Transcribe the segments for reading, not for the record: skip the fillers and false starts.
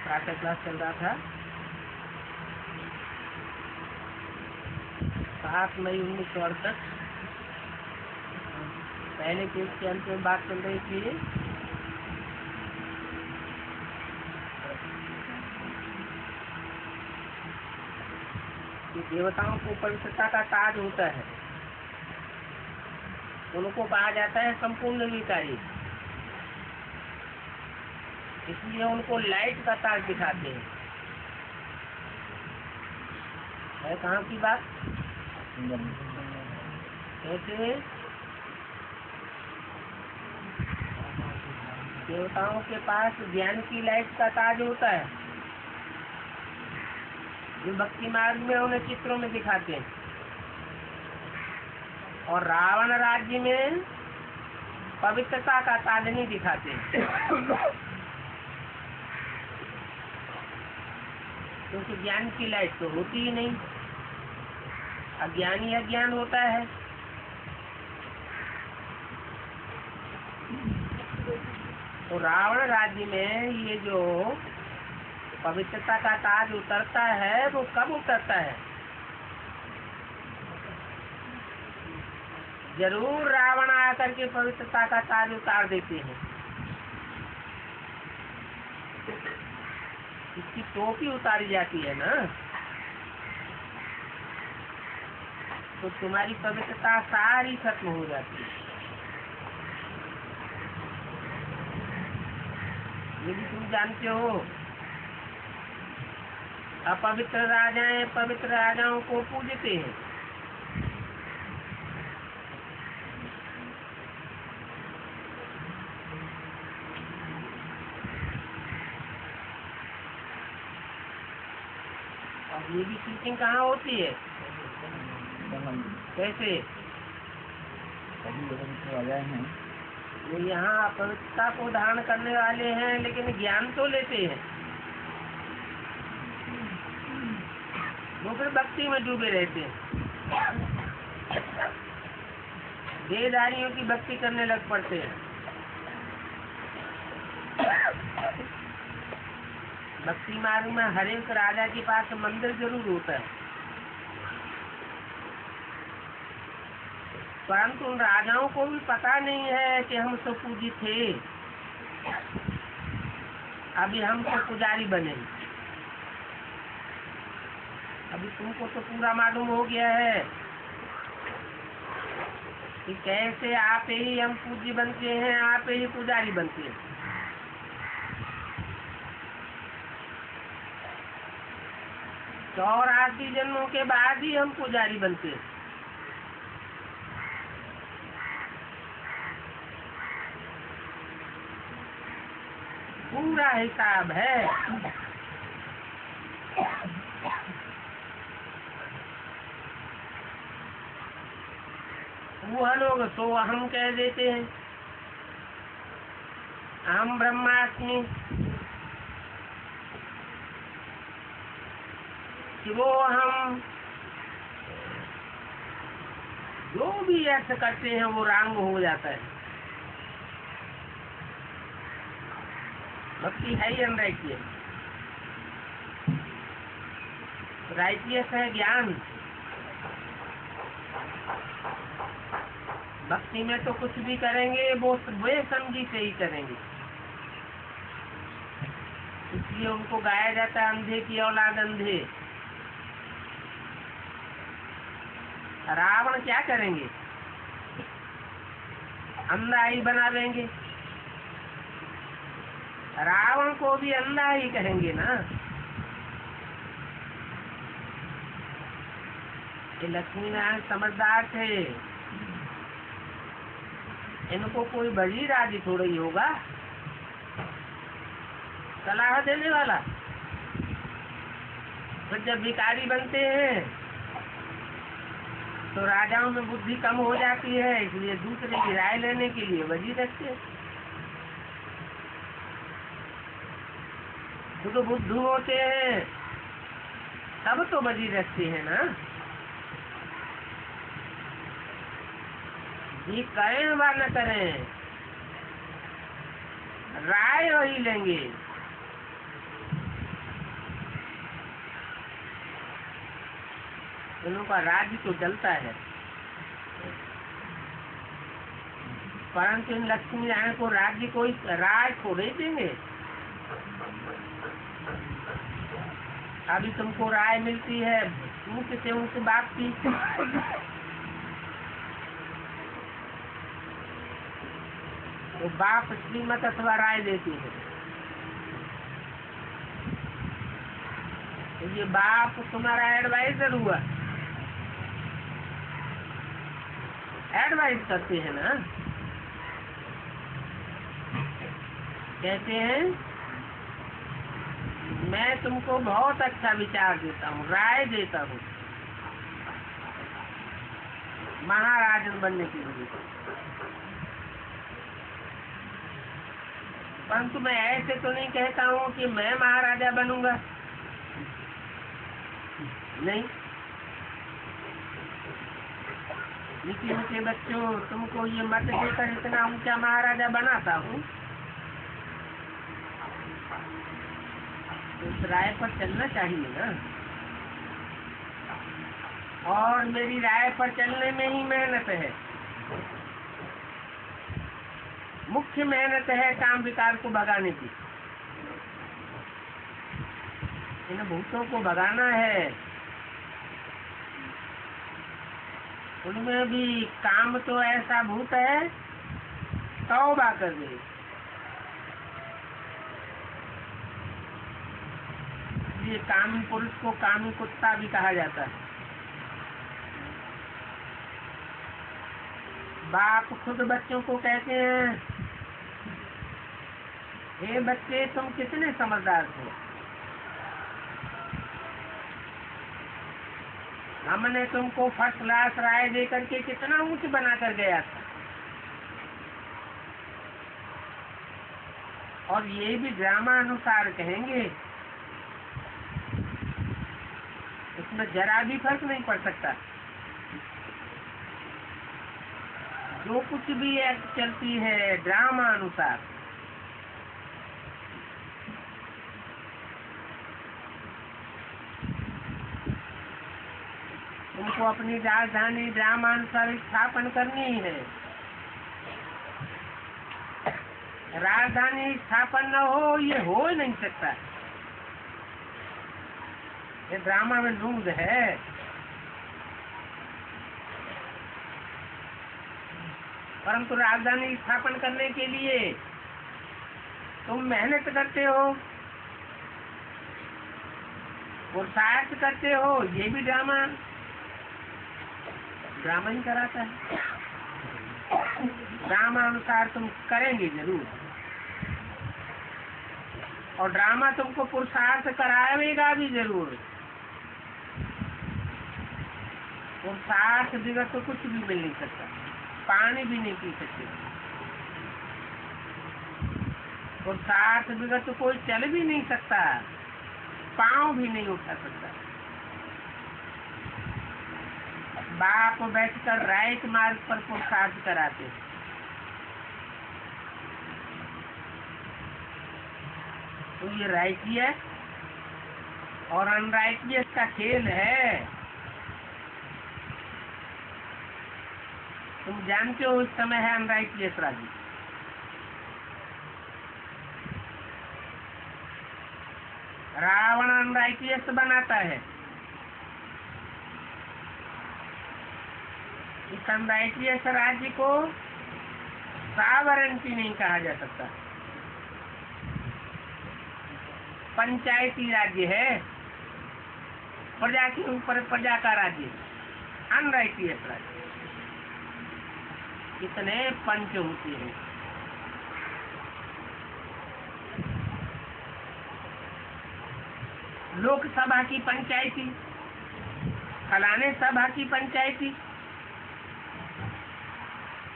प्रातः क्लास चल रहा था 7 मई 1968। पहले पेज के अंत में बात चल रही थी कि देवताओं को पवित्रता का ताज होता है, उनको कहा जाता है संपूर्ण विकारी, इसलिए उनको लाइट का ताज दिखाते हैं। है कहाँ की बात? कैसे देवताओं के पास ज्ञान की लाइट का ताज होता है, जो भक्ति मार्ग में उन्हें चित्रों में दिखाते हैं, और रावण राज्य में पवित्रता का ताज नहीं दिखाते हैं, क्योंकि ज्ञान की लाइट तो होती ही नहीं, अज्ञानी अज्ञान होता है। तो रावण राज्य में ये जो पवित्रता का ताज उतरता है वो कब उतरता है? जरूर रावण आकर के पवित्रता का ताज उतार देते हैं। इसकी टोपी उतारी जाती है ना, तो तुम्हारी पवित्रता सारी खत्म हो जाती है। ये भी तुम जानते हो। अपवित्र राजाएं पवित्र राजाओं को पूजते हैं। और ये भी टीचिंग कहाँ होती है? कैसे? ये यहाँ अपवित्रता को धारण करने वाले हैं, लेकिन ज्ञान तो लेते हैं। वो फिर भक्ति में डूबे रहते हैं, देहधारियों की भक्ति करने लग पड़ते हैं। भक्ति मार्ग में हर एक राजा के पास मंदिर जरूर होता है, परंतु उन राजाओं को भी पता नहीं है कि हम तो पूजित थे, अभी हम तो पुजारी बने। अभी तुमको तो पूरा मालूम हो गया है कि कैसे आप ही हम पूज्य बनते हैं, आप ही पुजारी बनते हैं। तो और 8 जन्मों के बाद ही हम पुजारी बनते हैं। पूरा हिसाब है। वो लोग तो हम कह देते हैं, हम ब्रह्मास्मि, कि वो हम जो भी अर्थ करते हैं वो रंग हो जाता है। भक्ति है ही अनराइटियस, राइटियस है ज्ञान। भक्ति में तो कुछ भी करेंगे वो वे समझी से ही करेंगे, इसलिए उनको गाया जाता है अंधे की औलाद अंधे। रावण क्या करेंगे? अंधा ही बना देंगे। रावण को भी अंधा ही कहेंगे ना। ये लक्ष्मी नारायण समझदार थे, इनको कोई बड़ी राजी थोड़ा ही होगा सलाह देने वाला। फिर जब भिखारी बनते हैं तो राजाओं में बुद्धि कम हो जाती है, इसलिए दूसरे की राय लेने के लिए वजी रखते हैं। तो बुद्धू होते हैं तब तो वजी रखते हैं ना। ये करें व न करें, राय वही लेंगे। उनका राज्य तो चलता है, परंतु इन लक्ष्मी नारायण को राज्य कोई राय थोड़े देंगे। अभी तुमको राय मिलती है मुख्य से उनसे बात की, तो बाप श्रीमत अथवा राय देती है। तो ये बाप तुम्हारा एडवाइजर हुआ, एडवाइज करते हैं ना। कहते हैं मैं तुमको बहुत अच्छा विचार देता हूँ, राय देता हूँ महाराजन बनने के लिए, परंतु मैं ऐसे तो नहीं कहता हूँ कि मैं महाराजा बनूंगा। नहीं, निके बच्चों, तुमको ये मत देकर इतना ऊंचा महाराजा बनाता हूँ उस राय पर चलना चाहिए ना, और मेरी राय पर चलने में ही मेहनत है। मुख्य मेहनत है काम विकार को भगाने की। इन भूतों को भगाना है। उनमें भी काम तो ऐसा भूत है, तौबा कर दे। ये कामी पुरुष को कामी कुत्ता भी कहा जाता है। बाप खुद बच्चों को कहते हैं, हे बच्चे तुम कितने समझदार थे, हमने तुमको फर्स्ट क्लास राय दे करके कितना ऊंच बना कर गया था, और ये भी ड्रामा अनुसार कहेंगे। इसमें जरा भी फर्क नहीं पड़ सकता। जो कुछ भी एक्ट चलती है ड्रामा अनुसार। उनको अपनी राजधानी ड्रामानुसार स्थापन करनी है। राजधानी स्थापन न हो, ये हो ही नहीं सकता। ये ड्रामा में लूज है। परंतु राजधानी स्थापन करने के लिए तुम मेहनत करते हो, पुरुषार्थ करते हो, ये भी ड्रामा ही कराता है। ड्रामा अनुसार तुम करेंगे जरूर, और ड्रामा तुमको पुरुषार्थ कराएगा भी जरूर। पुरुषार्थ बिगड़ तो कुछ भी मिल नहीं सकता, पानी भी नहीं पी सकते। पुरुषार्थ बिगड़ तो कोई चल भी नहीं सकता, पाँव भी नहीं उठा सकता। बाप बैठकर राइट मार्ग पर पुरुषार्थ कराते। तो ये राइटियस और अनराइटियस का खेल है। तुम जानते हो इस समय है अनराइटियस राज्य। रावण अनराइटियस बनाता है। इस अनराइटियस राज्य को सावरंटी नहीं कहा जा सकता। पंचायती राज्य है, प्रजा के ऊपर प्रजा का राज्य, अनराइटियस राज्य। कितने पंच होते हैं। लोकसभा की पंचायती, फलाने सभा की पंचायती।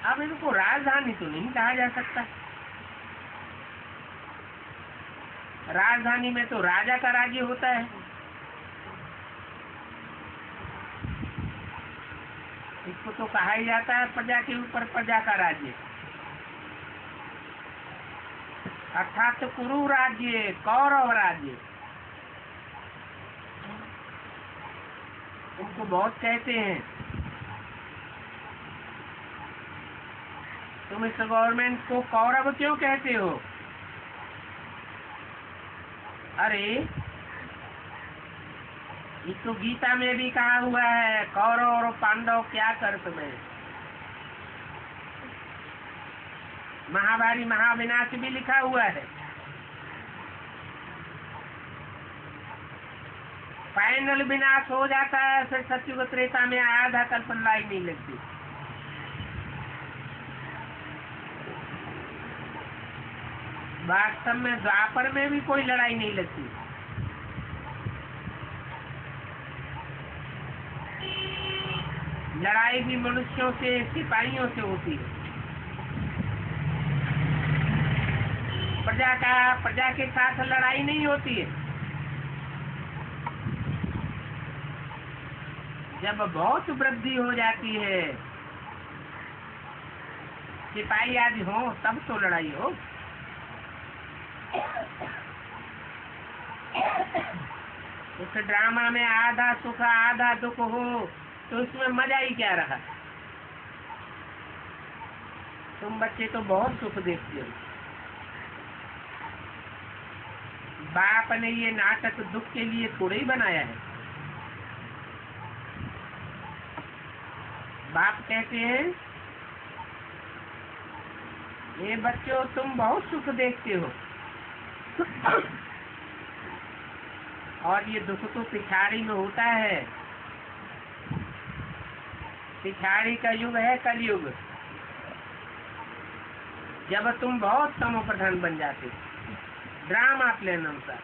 अब इनको राजधानी तो नहीं कहा जा सकता। राजधानी में तो राजा का राज्य होता है। इसको तो कहा ही जाता है प्रजा के ऊपर प्रजा का राज्य, अर्थात कुरु राज्य, कौरव राज्य। उनको बहुत कहते हैं, तुम इस गवर्नमेंट को कौरव क्यों कहते हो? अरे ये तो गीता में भी कहा हुआ है, कौरव और पांडव क्या कर तुम्हें। महाभारी महाविनाश भी लिखा हुआ है। फाइनल विनाश हो जाता है, फिर सत्युग त्रेता में आधा कल्प लड़ाई नहीं लगती। वास्तव में द्वापर में भी कोई लड़ाई नहीं लगती। लड़ाई भी मनुष्यों से, सिपाहियों से होती है। प्रजा के साथ लड़ाई नहीं होती है। जब बहुत वृद्धि हो जाती है, सिपाही आदि हो, तब तो लड़ाई हो। उस ड्रामा में आधा सुख आधा दुख हो तो उसमें मजा ही क्या रहा। तुम बच्चे तो बहुत सुख देखते हो। बाप ने ये नाटक दुख के लिए थोड़े ही बनाया है। बाप कहते हैं, ये बच्चों तुम बहुत सुख देखते हो और ये दुख तो पिछाड़ी में होता है। पिछाड़ी का युग है कलयुग, जब तुम बहुत तमो प्रधान बन जाते ड्रामा प्लान अनुसार।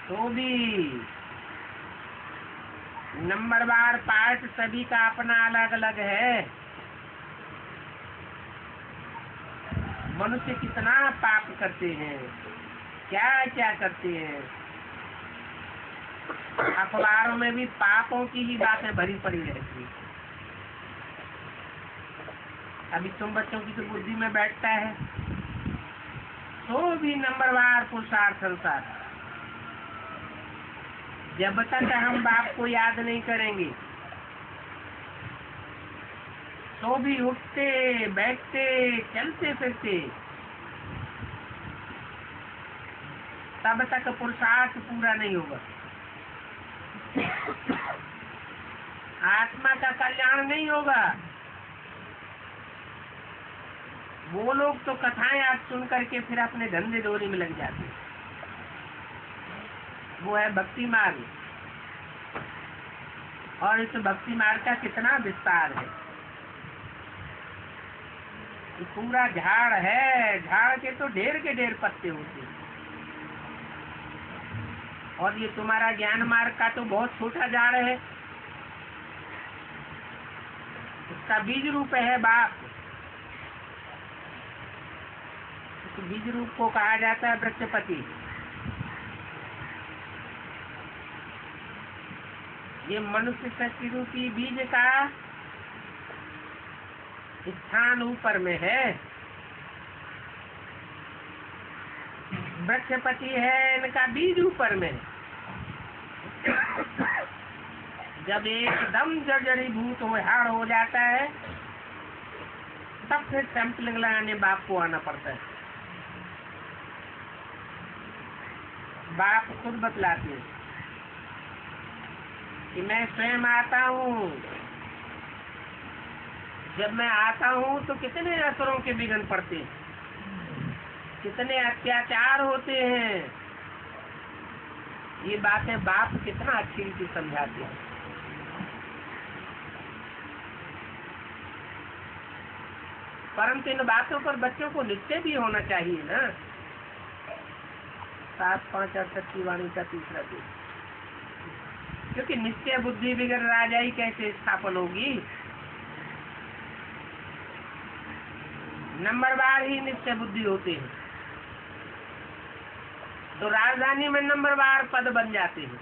तो भी नंबरवार पार्ट सभी का अपना अलग अलग है। मनुष्य कितना पाप करते हैं, क्या क्या करते हैं। अखबारों में भी पापों की ही बातें भरी पड़ी रहती है। अभी तुम बच्चों की तो बुद्धि में बैठता है तो भी नंबरवार पुरुषार्थ अनुसार। जब तक हम बाप को याद नहीं करेंगे तो भी उठते बैठते चलते फिरते तब तक पुरुषार्थ पूरा नहीं होगा। आत्मा का कल्याण नहीं होगा। वो लोग तो कथाएं आज सुन करके फिर अपने धंधे डोरी में लग जाते हैं। वो है भक्ति मार्ग, और इस भक्ति मार्ग का कितना विस्तार है। ये पूरा झाड़ है, झाड़ के तो ढेर के ढेर पत्ते होते हैं। और ये तुम्हारा ज्ञान मार्ग का तो बहुत छोटा झाड़ है। इसका बीज रूप है बाप। इस बीज रूप को कहा जाता है वृक्षपति। ये मनुष्य शक्ति रूपी बीज का स्थान ऊपर में है। वृक्षपति है, इनका बीज ऊपर में। जब एकदम जर्जरी भूत हो हाड़ हो जाता है तब फिर सैंपलिंग लगाने बाप को आना पड़ता है। बाप खुद बतलाते हैं कि मैं स्वयं आता हूँ। जब मैं आता हूँ तो कितने असुरों के विघ्न पड़ते हैं, कितने अत्याचार होते हैं। ये बातें बाप कितना अच्छी रीति समझाते हैं। परंतु इन बातों पर बच्चों को निश्चय भी होना चाहिए ना। 7-5-68 की वाणी का तीसरा पेज। क्योंकि निश्चय बुद्धि बिगड़ राजाई कैसे स्थापन होगी। नंबरवार ही निश्चय बुद्धि होते हैं तो राजधानी में नंबरवार पद बन जाते हैं।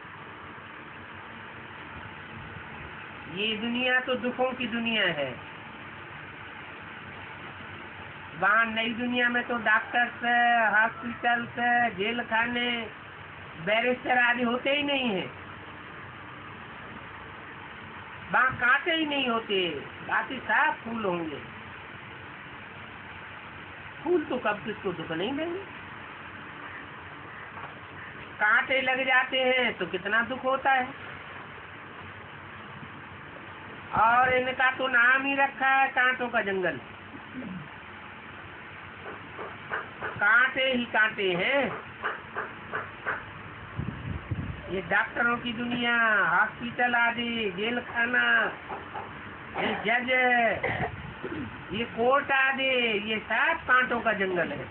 ये दुनिया तो दुखों की दुनिया है। वहाँ नई दुनिया में तो डॉक्टर्स, हॉस्पिटल्स, जेल खाने, बैरिस्टर आदि होते ही नहीं है। वहाँ कांटे ही नहीं होते, बाकी सब फूल होंगे। फूल तो कब किसको दुख नहीं देंगे। कांटे लग जाते हैं तो कितना दुख होता है। और इनका तो नाम ही रखा है कांटों का जंगल। कांटे ही कांटे हैं। ये डॉक्टरों की दुनिया, हॉस्पिटल आदि, जेल खाना, ये जज, ये कोर्ट आदि, ये सब कांटों का जंगल है।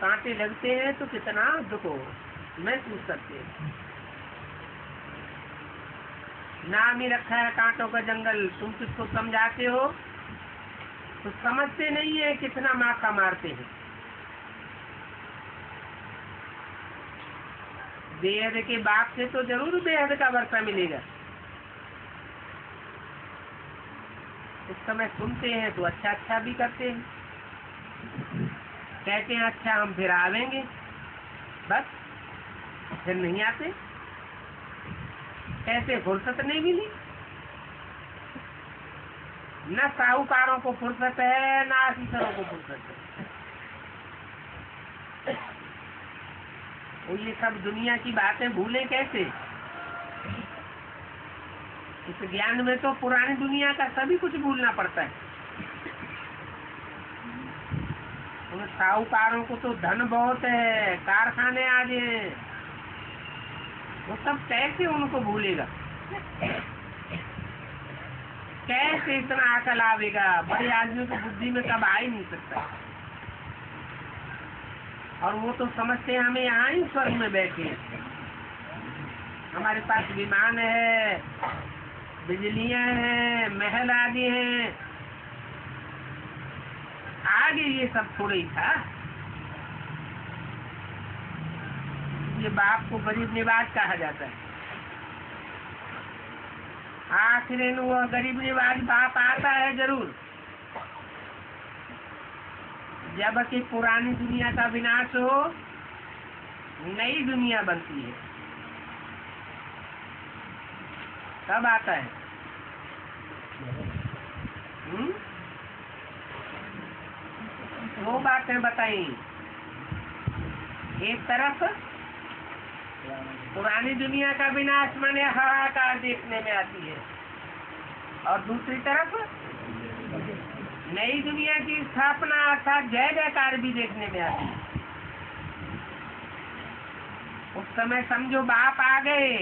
कांटे लगते हैं तो कितना दुख हो महसूस करते हैं। नाम ही रखा है कांटों का जंगल। तुम किसको समझाते हो तो समझते नहीं है कितना माथा मारते हैं। बेहद के बाप से तो जरूर बेहद का वर्षा मिलेगा। उस समय सुनते हैं तो अच्छा अच्छा भी करते हैं। कहते हैं अच्छा हम फिर आवेंगे, बस फिर नहीं आते। कैसे फुर्सत नहीं मिली? न साहूकारों को फुर्सत है, न ऑफिसरों को फुर्सत है। वो ये सब दुनिया की बातें भूले कैसे? इस ज्ञान में तो पुरानी दुनिया का सभी कुछ भूलना पड़ता है। उन साहूकारों को तो धन बहुत है, कारखाने आज हैं, वो सब कैसे उनको भूलेगा? कैसे इतना अकल आवेगा? बड़े आदमी को बुद्धि में कब आ ही नहीं सकता। और वो तो समझते हैं हमें यहाँ ही स्वर्ग में बैठे, हमारे पास विमान है, बिजलियां हैं, महल आदि हैं। आगे ये सब थोड़ा ही था। ये बाप को गरीब निवाज कहा जाता है। आखिर वो गरीब निवाज बाप आता है जरूर, जब कि पुरानी दुनिया का विनाश हो, नई दुनिया बनती है, तब आता है। दो बातें बताई। एक तरफ पुरानी दुनिया का विनाश माने हाहाकार देखने में आती है, और दूसरी तरफ नई दुनिया की स्थापना अर्थात जय जयकार भी देखने में आती है। उस समय समझो बाप आ गए,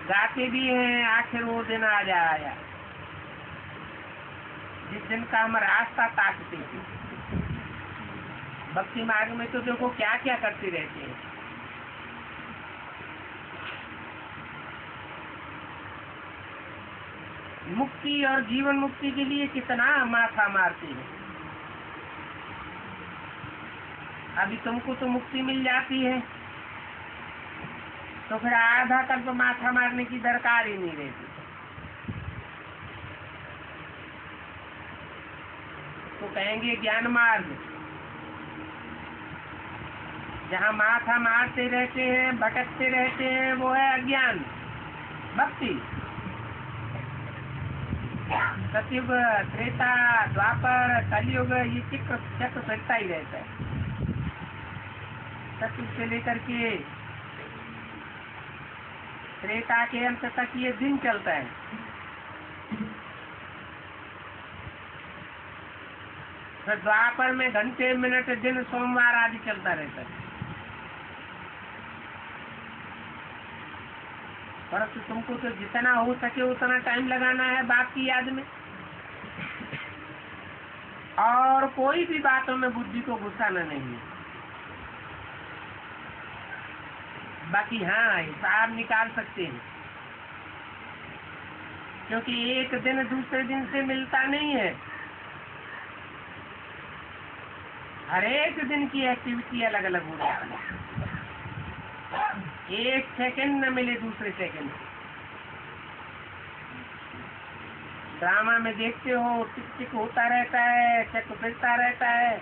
गाते भी हैं आखिर वो दिन आ जाया जिस दिन का हम रास्ता ताकते थे। भक्ति मार्ग में तो देखो क्या क्या करते रहते हैं। मुक्ति और जीवन मुक्ति के लिए कितना माथा मारते हैं। अभी तुमको तो मुक्ति मिल जाती है, तो फिर आधा कल्प माथा मारने की दरकार ही नहीं रहती। तो कहेंगे ज्ञान मार्ग, जहाँ माथा मारते रहते हैं, भटकते रहते हैं, वो है अज्ञान। भक्ति सतयुग, त्रेता, द्वापर, कलयुग, ये चक्र चलता ही रहता है। सतयुग से लेकर के त्रेता के अंत तक ये दिन चलता है। फिर द्वापर में घंटे, मिनट, दिन, सोमवार आदि चलता रहता है। परंतु तुमको तो जितना हो सके उतना टाइम लगाना है बाप की याद में, और कोई भी बातों में बुद्धि को घुसाना नहीं है। बाकी हाँ, हिसाब निकाल सकते हैं, क्योंकि एक दिन दूसरे दिन से मिलता नहीं है। हर एक दिन की एक्टिविटी अलग अलग हो जाती है। एक सेकंड न मिले दूसरे सेकंड। ड्रामा में देखते हो टिक टिक होता रहता है, चक्र फिरता रहता है।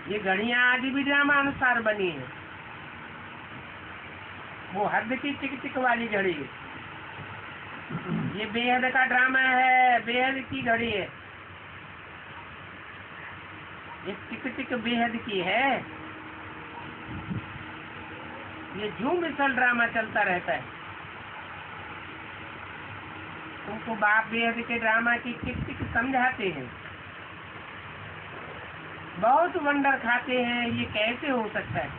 ये घड़ियां आदि भी ड्रामा अनुसार बनी है। वो हद की टिक टिक वाली घड़ी है, ये बेहद का ड्रामा है, बेहद की घड़ी है। ये टिक टिक बेहद की है। ये झूम मिसल ड्रामा चलता रहता है। तुमको बाप बेहद के ड्रामा की टिक टिक समझाते हैं, बहुत वंडर खाते हैं। ये कैसे हो सकता है?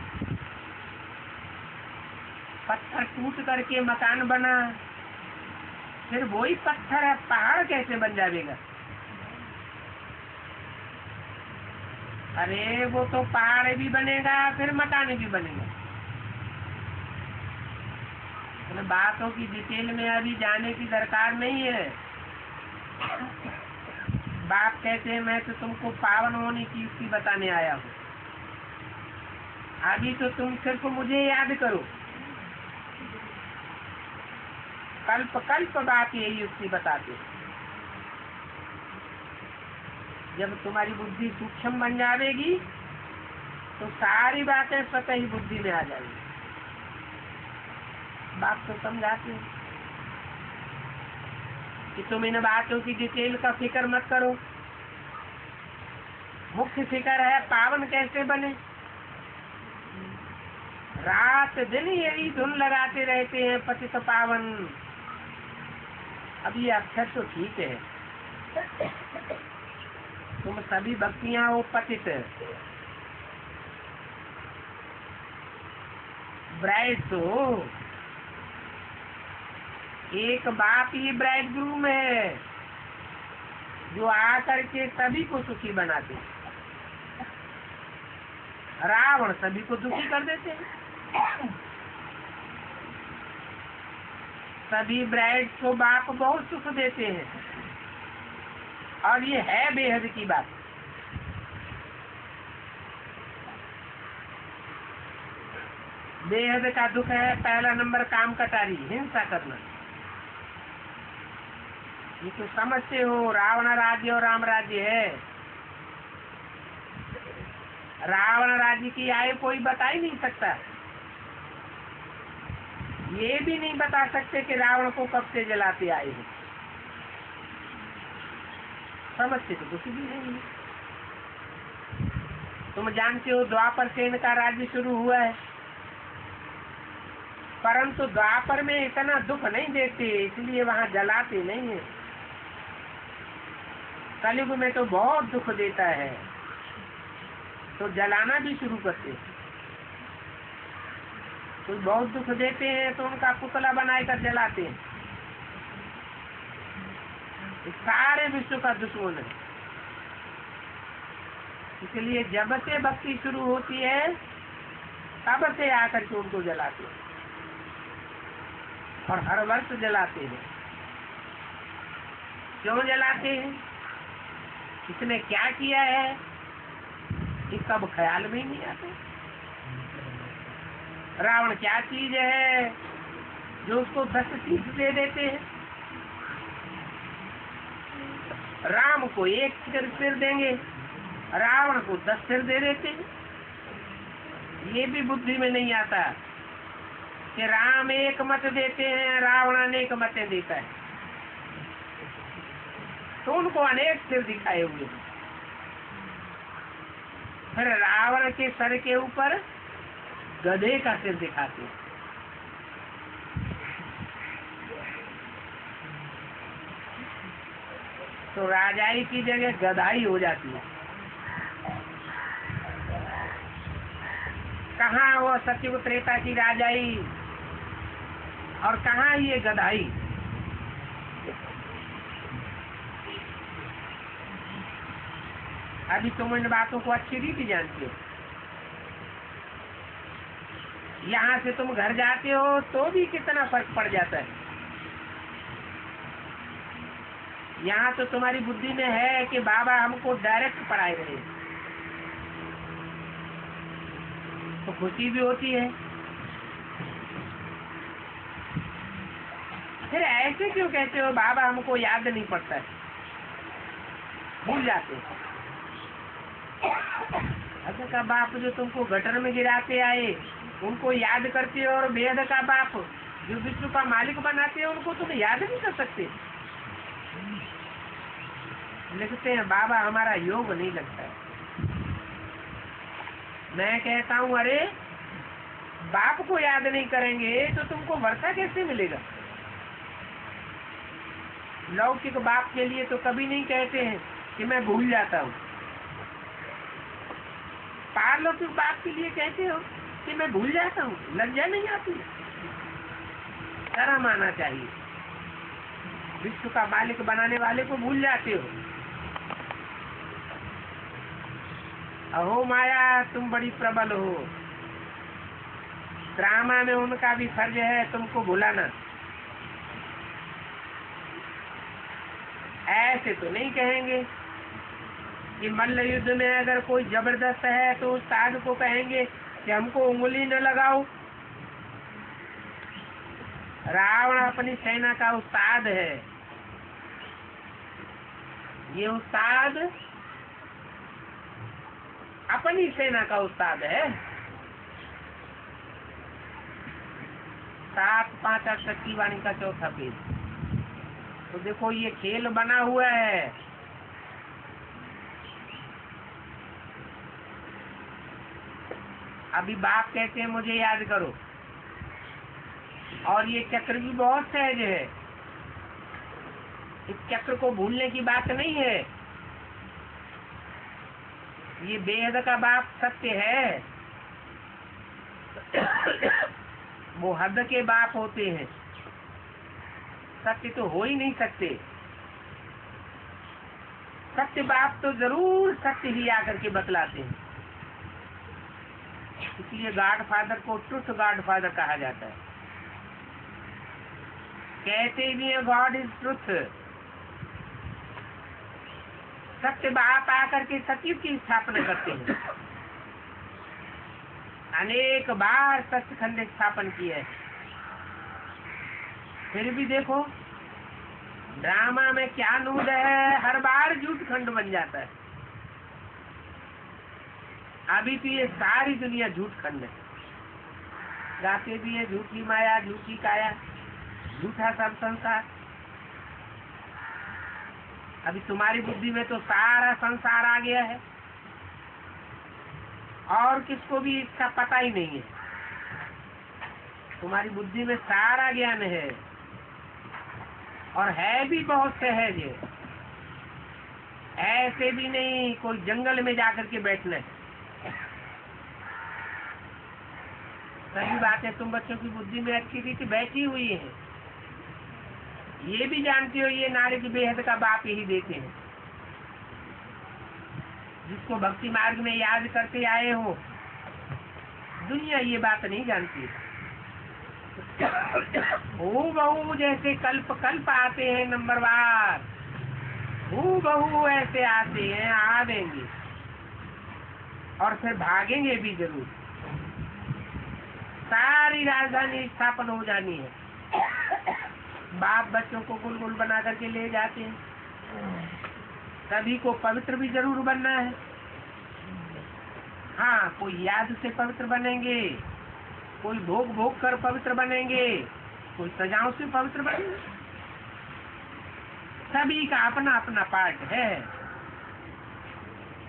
पत्थर टूट करके मकान बना, फिर वही पत्थर है, पहाड़ कैसे बन जाएगा? अरे वो तो पहाड़ भी बनेगा, फिर मकान भी बनेगा। बातों की डिटेल में अभी जाने की दरकार नहीं है। बाप कहते हैं मैं तो तुमको पावन होने की युक्ति बताने आया हूँ, अभी तो तुम सिर्फ मुझे याद करो। कल्प कल्प बात ये युक्ति बताते। जब तुम्हारी बुद्धि सूक्ष्म बन जाएगी तो सारी बातें स्वतः ही बुद्धि में आ जाएगी। बात तो समझाते हैं कि तुम इन बातों की डिटेल का फिक्र मत करो, मुख्य फिक्र है पावन कैसे बने। रात दिन यही धुन लगाते रहते हैं पतित पावन। अब ये अक्षर तो ठीक है, तुम सभी भक्तियां हो पतित। ब्राइड तो एक बाप ही ब्राइड ग्रूम है जो आकर के सभी को सुखी बनाते। रावण सभी को दुखी कर देते हैं। सभी ब्राइड को बाप बहुत सुख देते हैं और ये है बेहद की बात। बेहद का दुख है पहला नंबर काम कटारी, हिंसा करना। ये तो समझते हो रावण राज्य और राम राज्य है। रावण राज्य की आयु कोई बता ही नहीं सकता। ये भी नहीं बता सकते कि रावण को कब से जलाते आए हैं। समझते तो कुछ भी नहीं है। तुम जानते हो द्वापर से इनका राज्य शुरू हुआ है, परंतु द्वापर में इतना दुख नहीं देते, इसलिए वहां जलाते नहीं है। कलयुग में तो बहुत दुख देता है तो जलाना भी शुरू करते हैं। कोई बहुत दुख देते हैं तो उनका पुतला बनाकर जलाते हैं। सारे विश्व का दुश्मन है। इसलिए जब से भक्ति शुरू होती है तब से आकर के उनको जलाते हैं और हर वर्ष जलाते हैं। क्यों जलाते हैं? इसने क्या किया है कि कब ख्याल में ही नहीं आता। रावण क्या चीज है जो उसको 10 चीज दे देते हैं। राम को 1 सिर देंगे, रावण को 10 सिर दे देते हैं। ये भी बुद्धि में नहीं आता कि राम 1 मत देते हैं, रावण अनेक मतें देता है, तो उनको अनेक सिर दिखाए हुए। फिर रावण के सर के ऊपर गधे का सिर दिखाते हैं। तो राजाई की जगह गधाई हो जाती है। कहाँ वो सत्ययुग त्रेता की राजाई और कहाँ ये गधाई। अभी तुम इन बातों को अच्छी रीति जानते हो। यहाँ से तुम घर जाते हो तो भी कितना फर्क पड़ जाता है। यहाँ तो तुम्हारी बुद्धि में है कि बाबा हमको डायरेक्ट पढ़ाए रहे, तो खुशी भी होती है। फिर ऐसे क्यों कहते हो बाबा हमको याद नहीं पड़ता है, भूल जाते हो। अच्छा का बाप जो तुमको गटर में गिराते आए उनको याद करते हो, और वेद का बाप जो विश्व का मालिक बनाते हैं उनको तुम याद नहीं कर सकते। लिखते हैं बाबा हमारा योग नहीं लगता है। मैं कहता हूँ अरे बाप को याद नहीं करेंगे तो तुमको वर्षा कैसे मिलेगा। लौकिक बाप के लिए तो कभी नहीं कहते हैं कि मैं भूल जाता हूँ। पारलौकिक बाप के लिए कहते हो कि मैं भूल जाता हूँ। लज्जा नहीं आती? शर्म आना चाहिए। विश्व का मालिक बनाने वाले को भूल जाते हो। अहो माया तुम बड़ी प्रबल हो। ड्रामा में उनका भी फर्ज है तुमको भुलाना। ऐसे तो नहीं कहेंगे कि मल्ल युद्ध में अगर कोई जबरदस्त है तो उस्ताद को कहेंगे कि हमको उंगली न लगाओ। रावण अपनी सेना का उस्ताद है। ये उस्ताद अपनी सेना का उस्ताद है। 7 5 शक्ति वाणी का 4था पेज। तो देखो ये खेल बना हुआ है। अभी बाप कहते हैं मुझे याद करो, और ये चक्र भी बहुत सहज है। इस चक्र को भूलने की बात नहीं है। ये बेहद का बाप सत्य है। वो हद के बाप होते हैं, सत्य तो हो ही नहीं सकते। सत्य बाप तो जरूर सत्य ही आकर के बतलाते हैं। इसलिए गॉड फादर को ट्रुथ गॉड फादर कहा जाता है। कहते भी है गॉड इज ट्रुथ। सत्य बाप आकर के सत्य की स्थापना करते हैं। अनेक बार सत्यखंड स्थापन किया है। फिर भी देखो ड्रामा में क्या नूद है, हर बार झूठ खंड बन जाता है। अभी तो ये सारी दुनिया झूठ खंड है। गाते भी है झूठी माया, झूठी काया, झूठा सब संसार। अभी तुम्हारी बुद्धि में तो सारा संसार आ गया है, और किसको भी इसका पता ही नहीं है। तुम्हारी बुद्धि में सारा ज्ञान है, और है भी बहुत सहज है। ऐसे भी नहीं कोई जंगल में जाकर के बैठना है। सभी बातें तुम बच्चों की बुद्धि में अच्छी रीति बैठी हुई है। ये भी जानती हो ये नारद बेहद का बाप यही देते हैं। जिसको भक्ति मार्ग में याद करते आए हो, दुनिया ये बात नहीं जानती। हूबहू जैसे कल्प कल्प आते हैं नंबरवार, हूबहू ऐसे आते हैं, आवेंगे और फिर भागेंगे भी जरूर। सारी राजधानी स्थापन हो जानी है। बाप बच्चों को गुलगुल बना करके ले जाते हैं। सभी को पवित्र भी जरूर बनना है। हाँ, कोई याद से पवित्र बनेंगे, कोई भोग भोग कर पवित्र बनेंगे, कोई सजाओं से पवित्र बनेंगे। सभी का अपना अपना पार्ट है,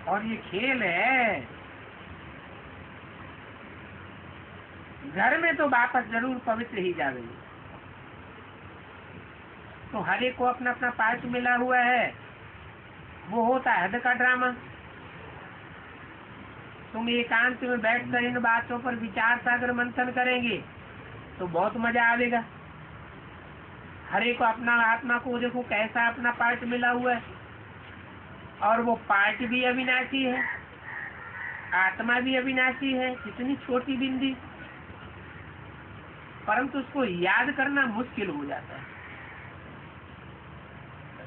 और ये खेल है। घर में तो वापस जरूर पवित्र ही जाएंगे। तो हर एक को अपना अपना पार्ट मिला हुआ है। वो होता है हद का ड्रामा। तुम एकांत में बैठकर इन बातों पर विचार सागर मंथन करेंगे तो बहुत मजा आएगा। हर एक को अपना आत्मा को देखो कैसा अपना पार्ट मिला हुआ है, और वो पार्ट भी अविनाशी है, आत्मा भी अविनाशी है। कितनी छोटी बिंदी, परंतु उसको याद करना मुश्किल हो जाता है।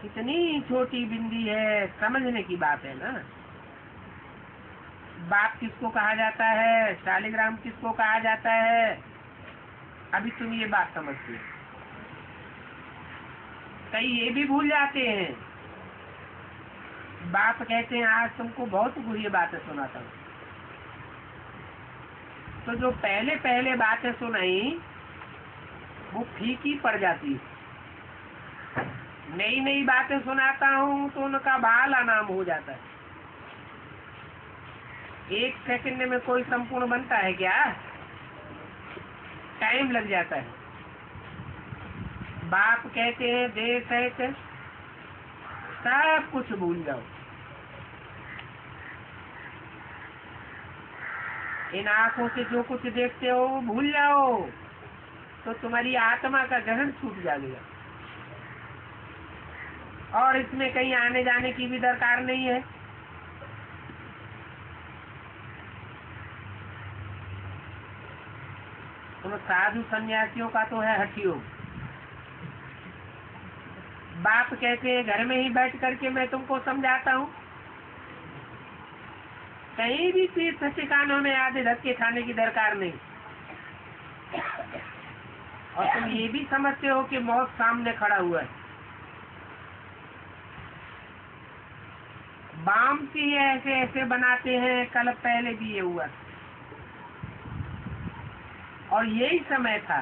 कितनी छोटी बिंदी है, समझने की बात है ना। बाप किसको कहा जाता है, शालिग्राम किसको कहा जाता है, अभी तुम ये बात समझते हो। कई ये भी भूल जाते हैं। बाप कहते हैं आज तुमको बहुत गुह्य बातें सुनाता हूँ। तो जो पहले पहले बातें सुनाई वो फीकी पड़ जाती है। नई नई बातें सुनाता हूँ तो उनका भाला नाम हो जाता है। 1 सेकंड में कोई संपूर्ण बनता है क्या? टाइम लग जाता है। बाप कहते हैं देर सहित सब कुछ भूल जाओ। इन आंखों से जो कुछ देखते हो भूल जाओ, तो तुम्हारी आत्मा का ग्रहण छूट जाएगा, और इसमें कहीं आने जाने की भी दरकार नहीं है। तो साधु सन्यासियों का तो है हठयोग। बाप कहते हैं घर में ही बैठ करके मैं तुमको समझाता हूँ। कहीं भी तीर्थ ठिकानों में आधे धक्के खाने की दरकार नहीं। और तुम ये भी समझते हो कि मौत सामने खड़ा हुआ है। बामसी ऐसे ऐसे बनाते हैं, कल पहले भी ये हुआ और यही समय था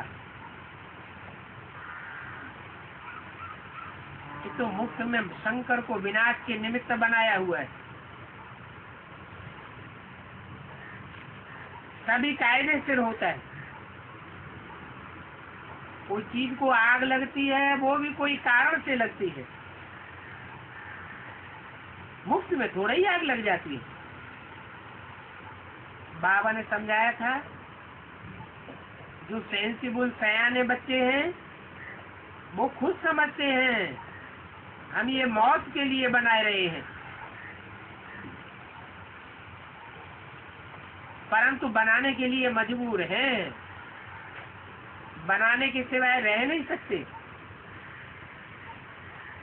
कि तो मुफ्त में शंकर को विनाश के निमित्त बनाया हुआ है। सभी कायदे सिर होता है। कोई चीज को आग लगती है वो भी कोई कारण से लगती है, मुफ्त में थोड़ा ही आग लग जाती है। बाबा ने समझाया था, जो सेंसिबल सयाने बच्चे हैं वो खुद समझते हैं हम ये मौत के लिए बनाए रहे हैं, परंतु बनाने के लिए मजबूर हैं, बनाने के सिवाय रह नहीं सकते।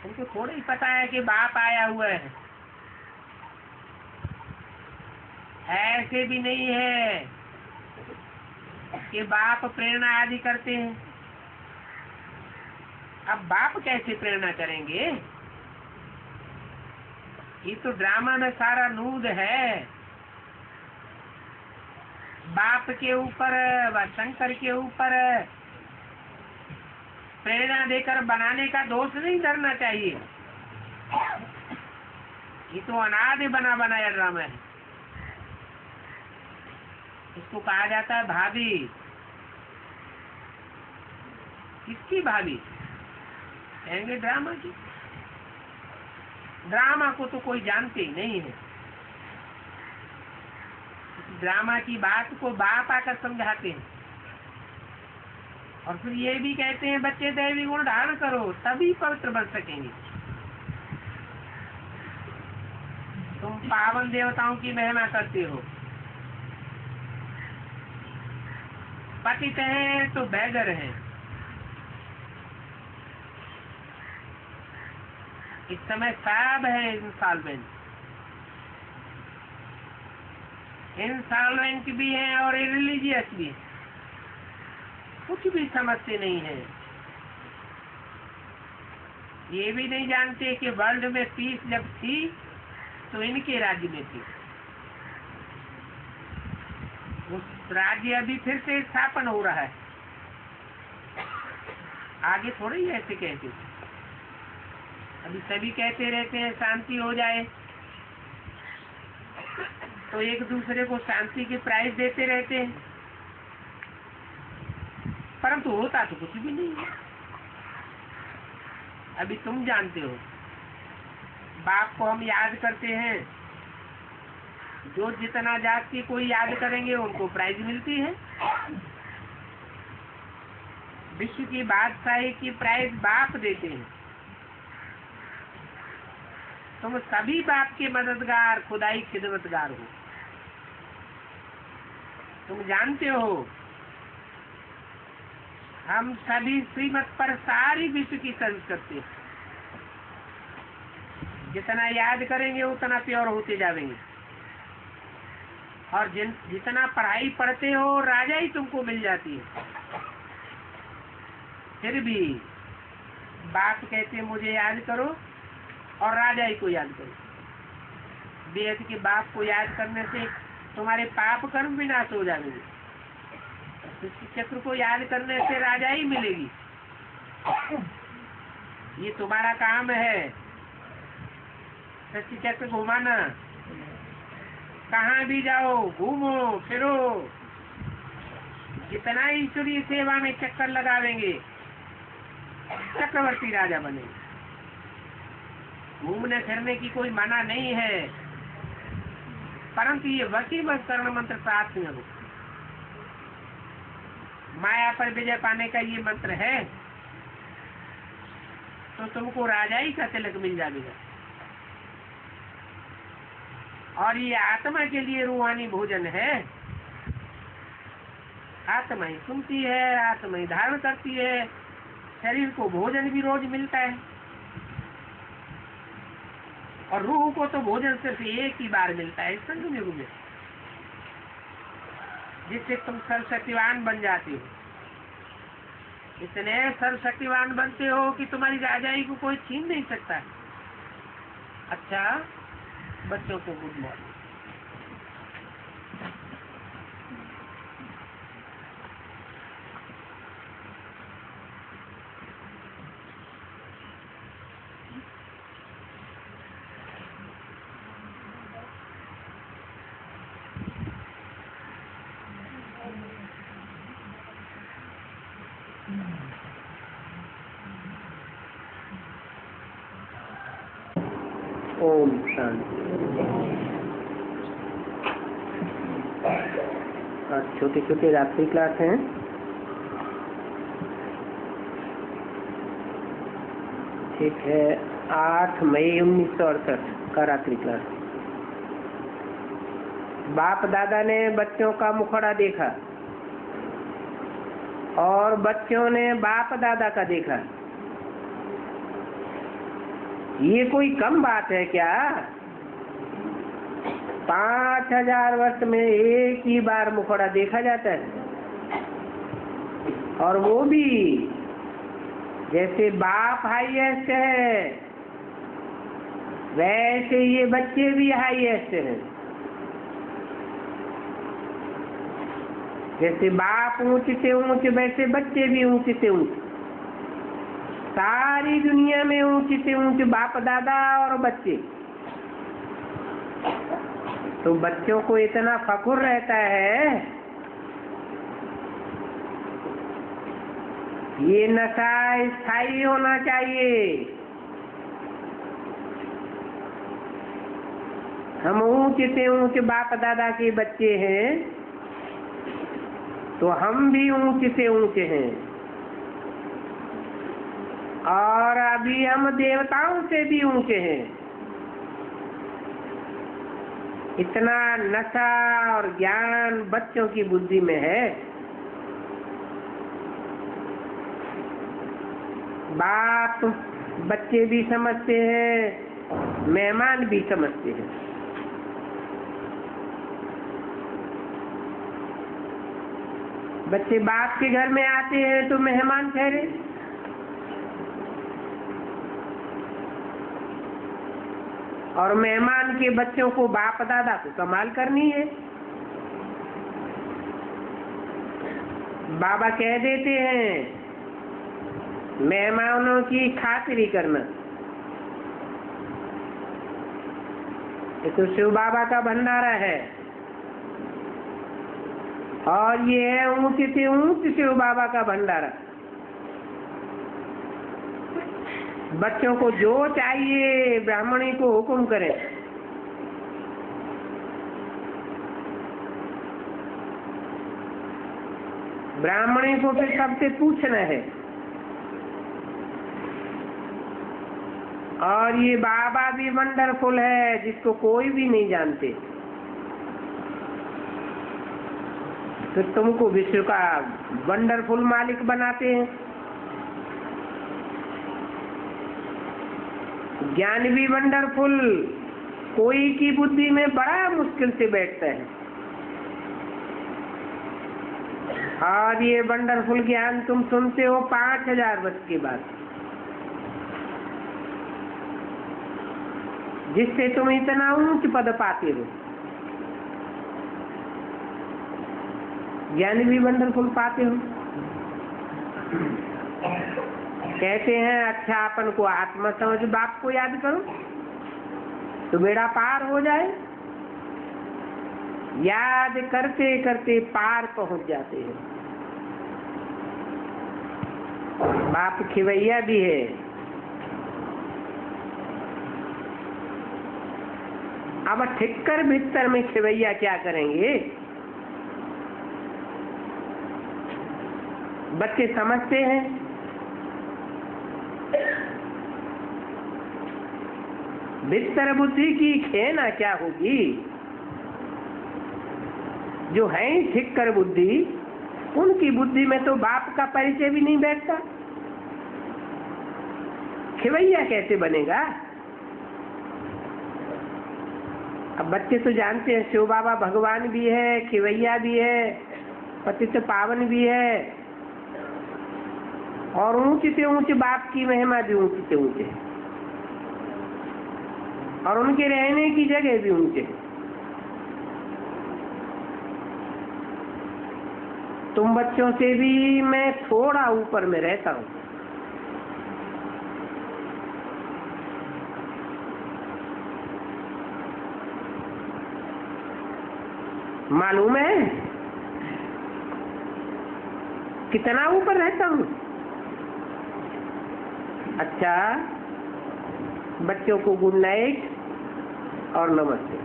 उनको थोड़ा ही पता है कि बाप आया हुआ है। ऐसे भी नहीं है कि बाप प्रेरणा आदि करते हैं। अब बाप कैसे प्रेरणा करेंगे? ये तो ड्रामा में सारा नूद है। बाप के ऊपर व शंकर के ऊपर प्रेरणा देकर बनाने का दोष नहीं धरना चाहिए। ये तो अनादि बना बनाया ड्रामा है। इसको कहा जाता है भाभी। किसकी भाभी? कहेंगे ड्रामा की। ड्रामा को तो कोई जानते ही नहीं है। ड्रामा की बात को बाप आकर समझाते हैं और फिर ये भी कहते हैं बच्चे दैवी गुण धारण करो तभी पवित्र बन सकेंगे। तुम पावन देवताओं की महिमा करते हो, पतित हैं तो बैगर हैं। इस समय सब है इंसॉल्वेंट भी है और रिलीजियस भी है, कुछ भी समझते नहीं है। ये भी नहीं जानते कि वर्ल्ड में पीस जब थी तो इनके राज्य में थी। उस राज्य अभी फिर से स्थापन हो रहा है। आगे थोड़ी ऐसे कहते, अभी सभी कहते रहते हैं शांति हो जाए, तो एक दूसरे को शांति की प्राइज देते रहते हैं, परंतु होता तो कुछ भी नहीं है। अभी तुम जानते हो, बाप को हम याद करते हैं, जो जितना जाति कोई याद करेंगे उनको प्राइज मिलती है। विश्व की बादशाही की प्राइज बाप देते हैं। तुम सभी बाप के मददगार खुदाई खिदमतगार हो। तुम जानते हो हम सभी श्रीमत पर सारी विश्व की सर्विस करते हैं। जितना याद करेंगे उतना प्योर होते जाएंगे और जितना पढ़ाई पढ़ते हो राजा ही तुमको मिल जाती है। फिर भी बाप कहते मुझे याद करो और राजा ही को याद करो। बेहद के बाप को याद करने से तुम्हारे पाप कर्म विनाश हो जाएंगे। सृष्टि चक्र को याद करने से राजा ही मिलेगी। ये तुम्हारा काम है, सृष्टि चक्र घुमाना। कहाँ भी जाओ घूमो फिरो, जितना ईश्वरीय सेवा में चक्कर लगावेंगे चक्रवर्ती राजा बनेंगे। घूमने फिरने की कोई मना नहीं है, परंतु ये वशीवश कर्ण मंत्र साथ में हो। माया पर विजय पाने का ये मंत्र है तो तुमको राजा ही का तिलक मिल जाएगा। और ये आत्मा के लिए रूहानी भोजन है। आत्मा ही सुनती है, आत्मा ही धारण करती है। शरीर को भोजन भी रोज मिलता है और रूह को तो भोजन सिर्फ एक ही बार मिलता है संगम युग में, जिससे तुम सर्वशक्तिवान बन जाते हो। इतने सर्वशक्तिवान बनते हो कि तुम्हारी राजाई को कोई छीन नहीं सकता। अच्छा, बच्चों को गुड मॉर्निंग। ओम शांति। आज छोटे छोटे रात्रि क्लास हैं। ठीक है, 8 मई 1968 का रात्रि क्लास। बाप दादा ने बच्चों का मुखड़ा देखा और बच्चों ने बाप दादा का देखा। ये कोई कम बात है क्या? 5000 वर्ष में एक ही बार मुखड़ा देखा जाता है, और वो भी जैसे बाप हाईएस्ट है वैसे ये बच्चे भी हाईएस्ट हैं। जैसे बाप ऊंच से ऊंच वैसे बच्चे भी ऊंच से ऊंच। सारी दुनिया में ऊंच से ऊंच बाप दादा और बच्चे। तो बच्चों को इतना फखुर रहता है। ये नशा स्थायी होना चाहिए। हम ऊंच से ऊंच बाप दादा के बच्चे हैं तो हम भी ऊंच से ऊंचे हैं, और अभी हम देवताओं से भी ऊंचे हैं। इतना नशा और ज्ञान बच्चों की बुद्धि में है। बाप बच्चे भी समझते हैं, मेहमान भी समझते हैं। बच्चे बाप के घर में आते हैं तो मेहमान ठहरे, और मेहमान के बच्चों को बाप दादा को कमाल करनी है। बाबा कह देते हैं मेहमानों की खातिरी करना। ये तो शिव बाबा का भंडारा है, और ये है ऊंच से ऊंच शिव बाबा का भंडारा। बच्चों को जो चाहिए ब्राह्मणी को हुक्म करें। ब्राह्मणी को फिर सबसे पूछना है। और ये बाबा भी वंडरफुल है जिसको कोई भी नहीं जानते। तो तुमको विश्व का वंडरफुल मालिक बनाते हैं। ज्ञान भी वंडरफुल कोई की बुद्धि में बड़ा मुश्किल से बैठता है, और ये वंडरफुल ज्ञान तुम सुनते हो 5000 वर्ष के बाद, जिससे तुम इतना ऊंच पद पाते हो। ज्ञान भी वंडरफुल पाते हो। कहते हैं अच्छा अपन को आत्मा समझ बाप को याद करो तो बेड़ा पार हो जाए। याद करते करते पार पहुंच जाते हैं। बाप खिवैया भी है। अब ठिक्कर भीतर में खिवैया क्या करेंगे? बच्चे समझते हैं। भीतर बुद्धि की खेना क्या होगी? जो है ही ठिक्कर बुद्धि, उनकी बुद्धि में तो बाप का परिचय भी नहीं बैठता। खिवैया कैसे बनेगा? अब बच्चे तो जानते हैं शिव बाबा भगवान भी है, खिवैया भी है, पतित पावन भी है, और ऊंच से ऊंच बाप की महिमा भी ऊंच से ऊंच है। और उनके रहने की जगह भी उनके। तुम बच्चों से भी मैं थोड़ा ऊपर में रहता हूं। मालूम है कितना ऊपर रहता हूं? अच्छा, बच्चों को गुड नाइट और नमस्ते।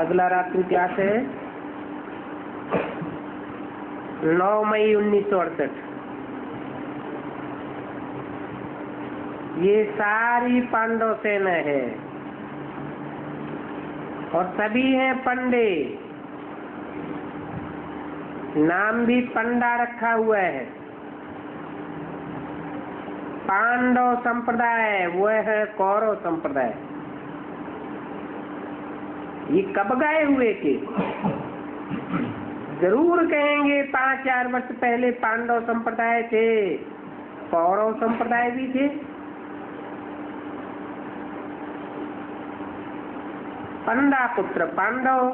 अगला रात्रि क्लास है 9 मई 1968। ये सारी पांडव सेना है और सभी हैं पंडे। नाम भी पंडा रखा हुआ है। पांडव संप्रदाय वो है कौरव संप्रदाय। ये कब गए हुए के? जरूर कहेंगे 5-4 वर्ष पहले पांडव संप्रदाय थे, कौरव संप्रदाय भी थे। पंडा पुत्र पांडव,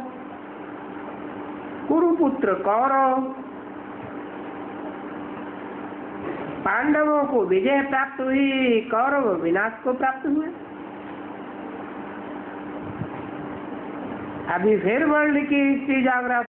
कुरुपुत्र कौरव। पांडवों को विजय प्राप्त हुई, कौरव विनाश को प्राप्त हुए। अभी फिर वर्ल्ड की हिस्ट्री जागृत